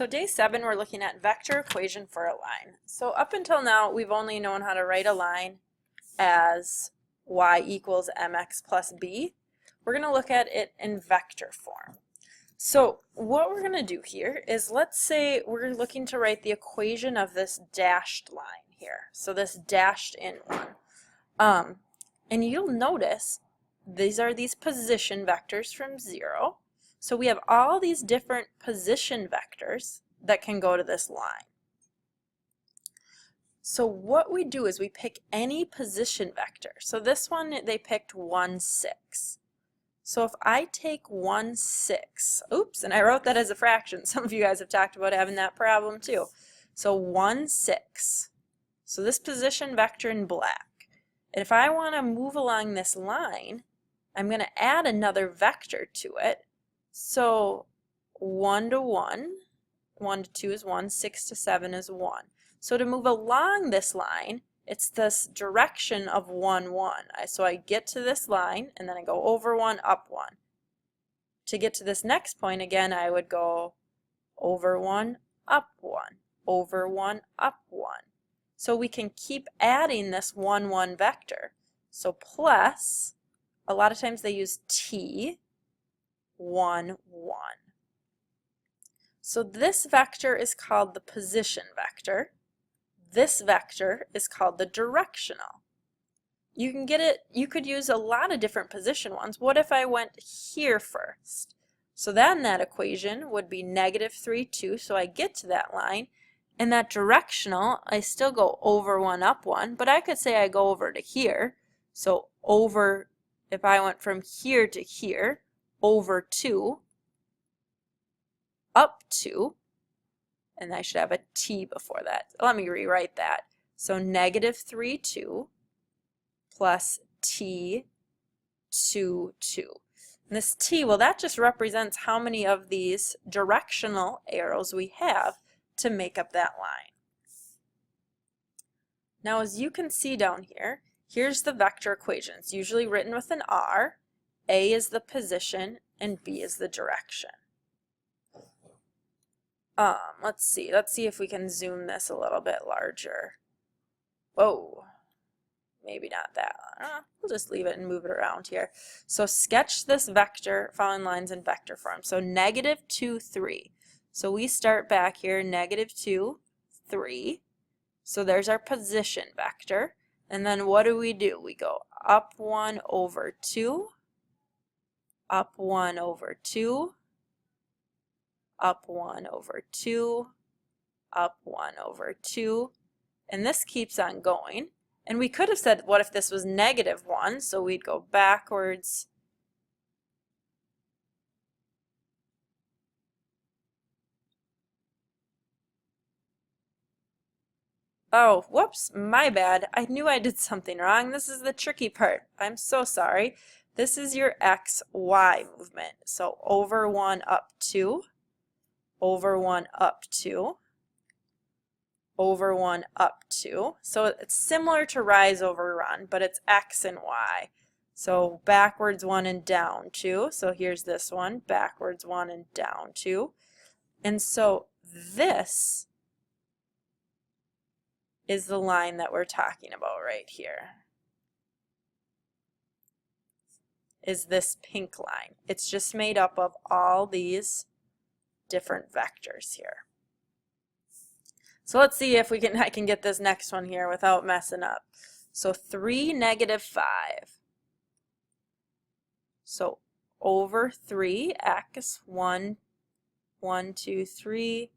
So day 7, we're looking at vector equation for a line. So up until now, we've only known how to write a line as y equals mx plus b. We're going to look at it in vector form. So what we're going to do here is, let's say we're looking to write the equation of this dashed line here. So this dashed in one. And you'll notice these are these position vectors from 0. So we have all these different position vectors that can go to this line. So what we do is we pick any position vector. So this one, they picked 1, 6. So if I take 1, 6, oops, and I wrote that as a fraction. Some of you guys have talked about having that problem too. So 1, 6. So this position vector in black. And if I want to move along this line, I'm going to add another vector to it. So 1 to 1, 1 to 2 is 1, 6 to 7 is 1. So to move along this line, it's this direction of 1, 1. So I get to this line, and then I go over 1, up 1. To get to this next point, again, I would go over 1, up 1, over 1, up 1. So we can keep adding this 1, 1 vector. So plus, a lot of times they use t, 1, 1. So this vector is called the position vector. This vector is called the directional. You can get it, you could use a lot of different position ones. What if I went here first? So then that equation would be negative 3, 2, so I get to that line. And that directional, I still go over 1, up 1, but I could say I go over to here. So over, if I went from here to here, over 2, up 2, and I should have a t before that. Let me rewrite that. So negative 3, 2 plus t 2, 2. And this t, well, that just represents how many of these directional arrows we have to make up that line. Now, as you can see down here, here's the vector equation. It's usually written with an R. A is the position and B is the direction. Let's see if we can zoom this a little bit larger. Whoa, maybe not that. We'll just leave it and move it around here. So sketch this vector, following lines in vector form. So negative 2, 3. So we start back here, negative 2, 3. So there's our position vector. And then what do? We go up 1 over 2, up 1 over 2, up 1 over 2, up 1 over 2, and this keeps on going. And we could have said, what if this was negative 1? So we'd go backwards. Oh, whoops, my bad. I knew I did something wrong. This is the tricky part. I'm so sorry. This is your x, y movement. So over 1, up 2, over 1, up 2, over 1, up 2. So it's similar to rise over run, but it's x and y. So backwards 1 and down 2. So here's this one, backwards 1 and down 2. And so this is the line that we're talking about right here. Is this pink line. It's just made up of all these different vectors here. So let's see if I can get this next one here without messing up. So 3, negative 5. So over 3x, 1, 1, 2, 3,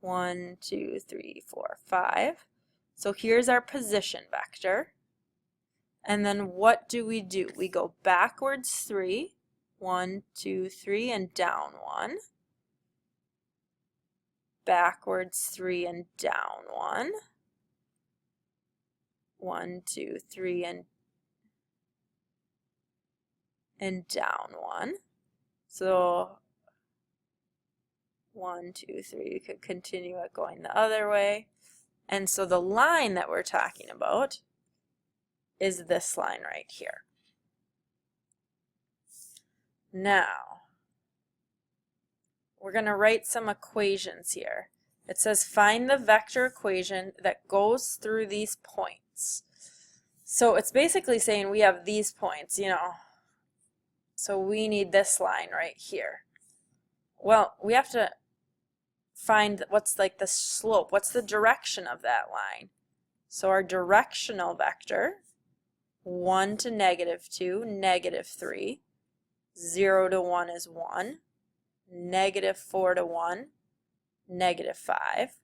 1, 2, 3, 4, 5. So here's our position vector. And then what do? We go backwards 3, 1, 2, 3, and down 1. Backwards 3 and down 1. 1, 2, 3, and down 1. So 1, 2, 3, you could continue it going the other way. And so the line that we're talking about is this line right here. Now, we're going to write some equations here. It says find the vector equation that goes through these points. So it's basically saying we have these points, you know, so we need this line right here. Well, we have to find what's like the slope, what's the direction of that line. So our directional vector, 1 to -2, -3, 0 to 1 is 1, -4 to 1, -5.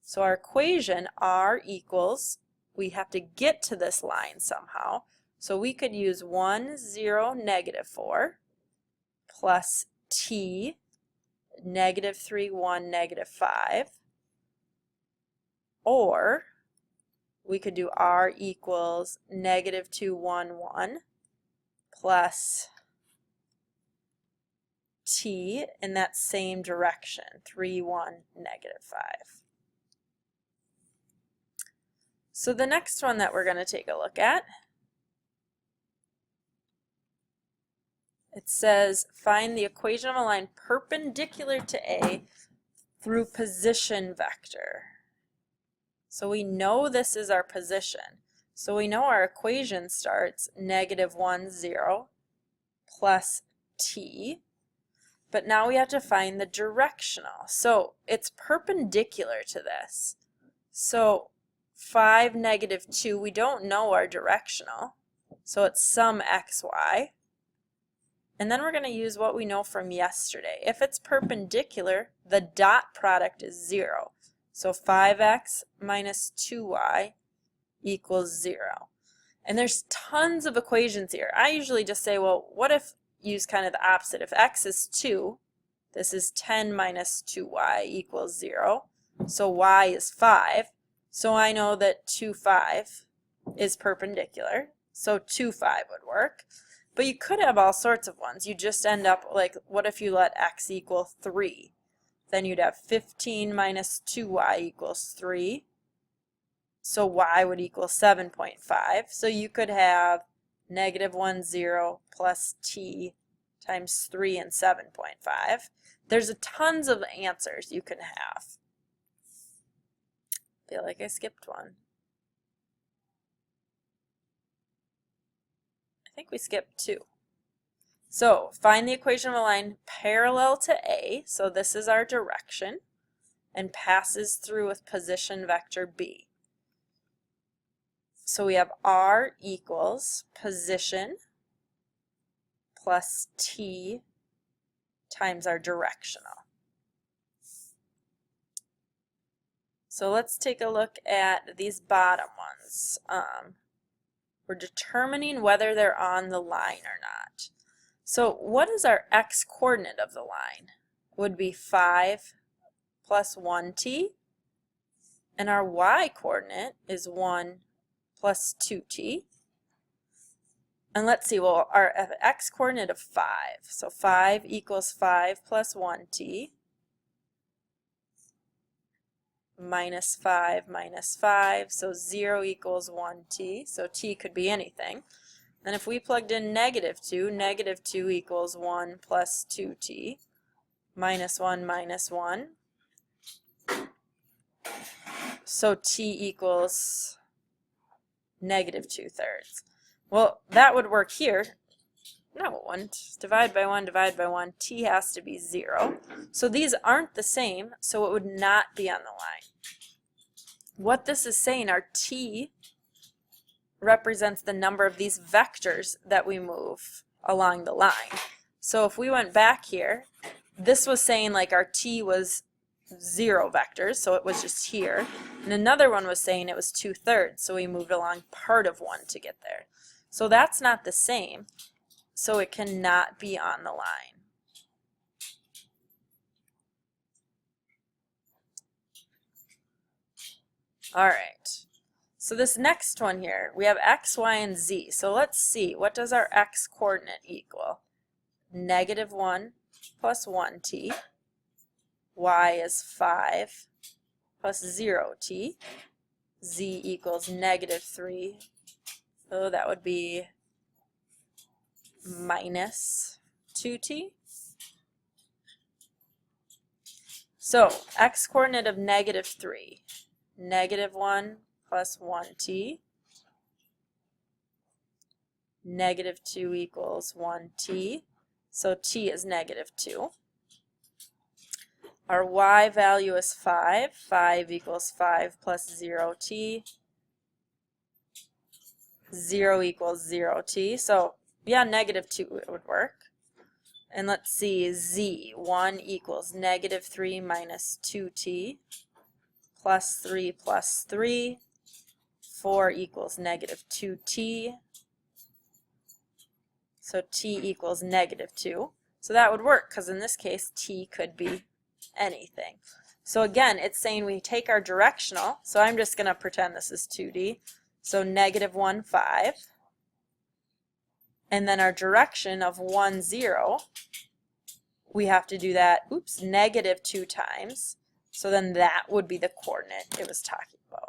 So our equation r equals, we have to get to this line somehow. So we could use 1, 0, -4 plus t, -3, 1, -5. Or we could do r equals -2, 1, 1 plus t in that same direction, 3, 1, -5. So the next one that we're going to take a look at, it says find the equation of a line perpendicular to A through position vector. So we know this is our position. So we know our equation starts -1, 0 plus t. But now we have to find the directional. So it's perpendicular to this. So 5, -2, we don't know our directional. So it's some xy. And then we're going to use what we know from yesterday. If it's perpendicular, the dot product is 0. So 5x minus 2y equals 0. And there's tons of equations here. I usually just say, well, what if use kind of the opposite? If x is 2, this is 10 minus 2y equals 0. So y is 5. So I know that 2, 5 is perpendicular. So 2, 5 would work. But you could have all sorts of ones. You just end up like, what if you let x equal 3? Then you'd have 15 minus 2y equals 3. So y would equal 7.5. So you could have -1, 0 plus t times 3 and 7.5. There's tons of answers you can have. I feel like I skipped one. I think we skipped 2. So find the equation of a line parallel to A, so this is our direction, and passes through with position vector B. So we have r equals position plus t times our directional. So let's take a look at these bottom ones. We're determining whether they're on the line or not. So what is our x-coordinate of the line? Would be 5 plus 1t, and our y-coordinate is 1 plus 2t. And let's see, well, our x-coordinate of 5, so 5 equals 5 plus 1t, minus 5 minus 5, so 0 equals 1t, so t could be anything. And if we plugged in -2 equals 1 plus 2t, minus 1 minus 1, so t equals -2/3. Well, that would work here. No, it wouldn't. Divide by 1, divide by 1, t has to be 0. So these aren't the same, so it would not be on the line. What this is saying, our t represents the number of these vectors that we move along the line. So if we went back here, this was saying like our t was 0 vectors, so it was just here. And another one was saying it was 2/3, so we moved along part of 1 to get there. So that's not the same, so it cannot be on the line. All right. So this next one here, we have x, y, and z. So let's see, what does our x-coordinate equal? -1 plus 1t. Y is 5 plus 0t. Z equals -3. So that would be minus 2t. So x coordinate of -3, -1 plus 1t, -2 equals 1t, so t is -2. Our y value is 5, 5 equals 5 plus 0t, 0 equals 0t, so yeah, -2 would work. And let's see, z, 1 equals -3 minus 2t, plus 3 plus 3, 4 equals -2t, so t equals -2. So that would work, because in this case, t could be anything. So again, it's saying we take our directional, so I'm just going to pretend this is 2D, so -1, 5. And then our direction of 1, 0, we have to do that, -2 times. So then that would be the coordinate it was talking about.